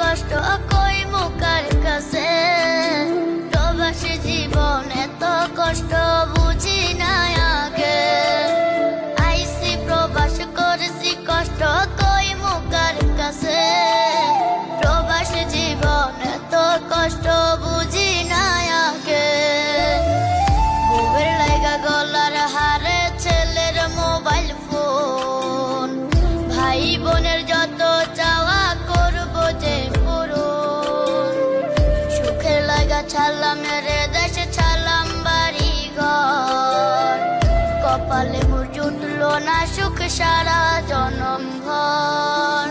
কষ্ট কই মুখার কাছে। প্রবাসী জীবন এত কষ্ট বুঝি না আগে। আইসি প্রবাস করেছি কষ্ট কই মুখার কাছে। প্রবাসী জীবন এত কষ্ট বুঝি না আগে। বউয়ের লাইগা গলার হারে ছেলের মোবাইল ফোন। ভাই বোনের যত চাওয়া করব যে পূরণ। সুখের লাগা ছাড়লাম রে দেশে ছাড়লাম বাড়ি ঘর। কপালে মোর জুটলো না সুখ সারা জনম ভর।